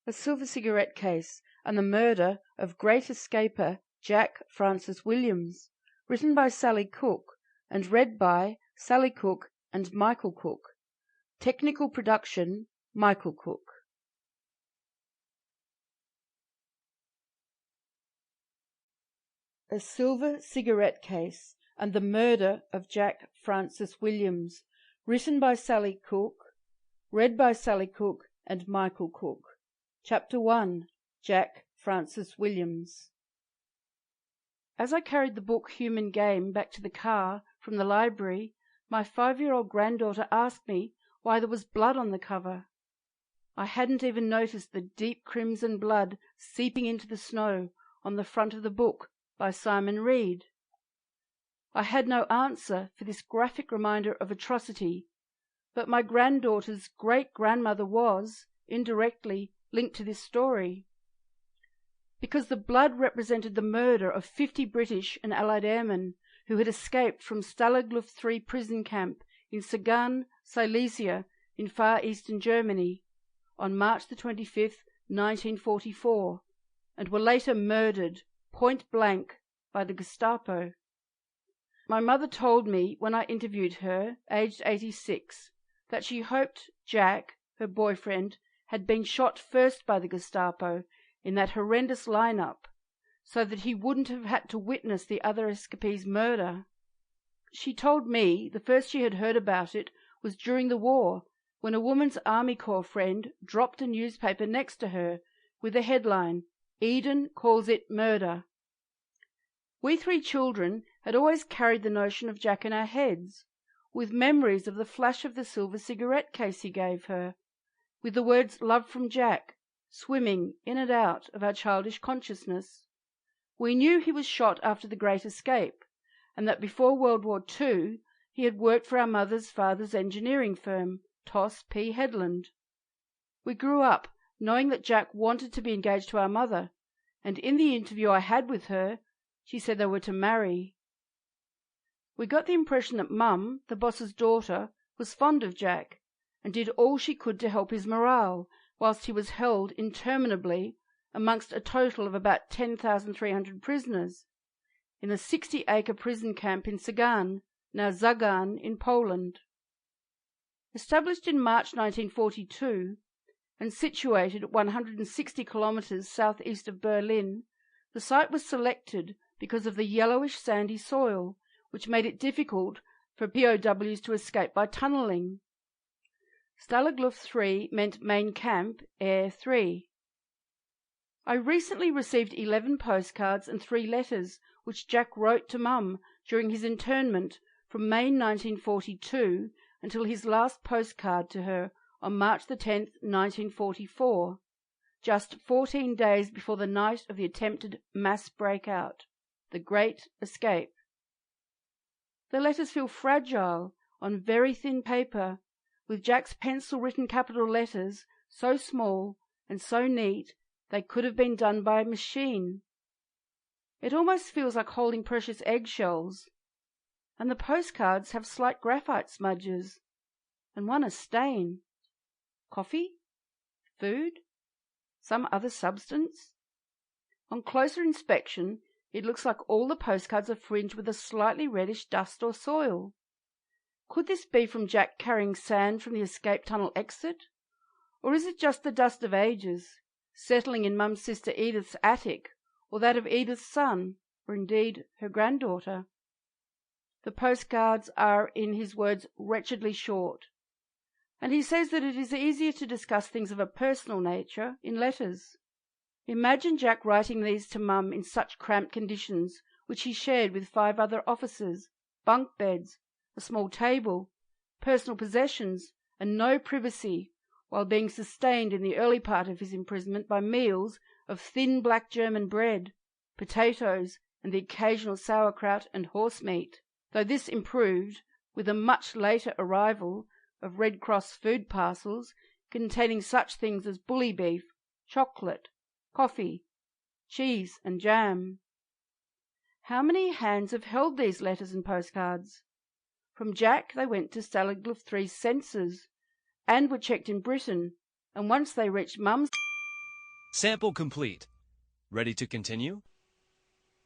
A Silver Cigarette Case and the Murder of Great Escaper Jack Francis Williams, written by Sally Cook and read by Sally Cook and Michael Cook. Technical production, Michael Cook. A Silver Cigarette Case and the Murder of Jack Francis Williams, written by Sally Cook, read by Sally Cook and Michael Cook. Chapter 1. Jack Francis Williams. As I carried the book Human Game back to the car from the library, my 5-year-old granddaughter asked me why there was blood on the cover. I hadn't even noticed the deep crimson blood seeping into the snow on the front of the book by Simon Reed. I had no answer for this graphic reminder of atrocity, but my granddaughter's great-grandmother was, indirectly, linked to this story. Because the blood represented the murder of 50 British and Allied airmen who had escaped from Stalag Luft 3 prison camp in Sagan, Silesia, in far eastern Germany, on March the 25th, 1944, and were later murdered, point-blank, by the Gestapo. My mother told me when I interviewed her, aged 86, that she hoped Jack, her boyfriend, had been shot first by the Gestapo in that horrendous lineup, so that he wouldn't have had to witness the other escapees' murder. She told me the first she had heard about it was during the war, when a woman's Army Corps friend dropped a newspaper next to her with the headline, "Eden calls it murder." We 3 children had always carried the notion of Jack in our heads, with memories of the flash of the silver cigarette case he gave her, with the words "Love from Jack" swimming in and out of our childish consciousness. We knew he was shot after the Great Escape, and that before World War II he had worked for our mother's father's engineering firm, Toss P. Headland. We grew up knowing that Jack wanted to be engaged to our mother, and in the interview I had with her, she said they were to marry. We got the impression that Mum, the boss's daughter, was fond of Jack, and did all she could to help his morale, whilst he was held interminably amongst a total of about 10,300 prisoners, in the 60-acre prison camp in Sagan, now Zagan, in Poland. Established in March 1942, and situated at 160 kilometres southeast of Berlin, the site was selected because of the yellowish sandy soil, which made it difficult for POWs to escape by tunnelling. Stalag Luft 3 meant Main Camp, Air 3. I recently received 11 postcards and 3 letters which Jack wrote to Mum during his internment from May 1942 until his last postcard to her on March the 10th, 1944, just 14 days before the night of the attempted mass breakout, the Great Escape. The letters feel fragile, on very thin paper, with Jack's pencil-written capital letters so small and so neat they could have been done by a machine. It almost feels like holding precious eggshells, and the postcards have slight graphite smudges, and one a stain. Coffee? Food? Some other substance? On closer inspection, it looks like all the postcards are fringed with a slightly reddish dust or soil. Could this be from Jack carrying sand from the escape tunnel exit? Or is it just the dust of ages, settling in Mum's sister Edith's attic, or that of Edith's son, or indeed her granddaughter? The postcards are, in his words, wretchedly short, and he says that it is easier to discuss things of a personal nature in letters. Imagine Jack writing these to Mum in such cramped conditions, which he shared with 5 other officers, bunk beds, a small table, personal possessions, and no privacy, while being sustained in the early part of his imprisonment by meals of thin black German bread, potatoes, and the occasional sauerkraut and horse meat, though this improved with a much later arrival of Red Cross food parcels containing such things as bully beef, chocolate, coffee, cheese, and jam. How many hands have held these letters and postcards? From Jack they went to Stalag Luft 3's censors, and were checked in Britain, and once they reached Mum's Sample complete. Ready to continue?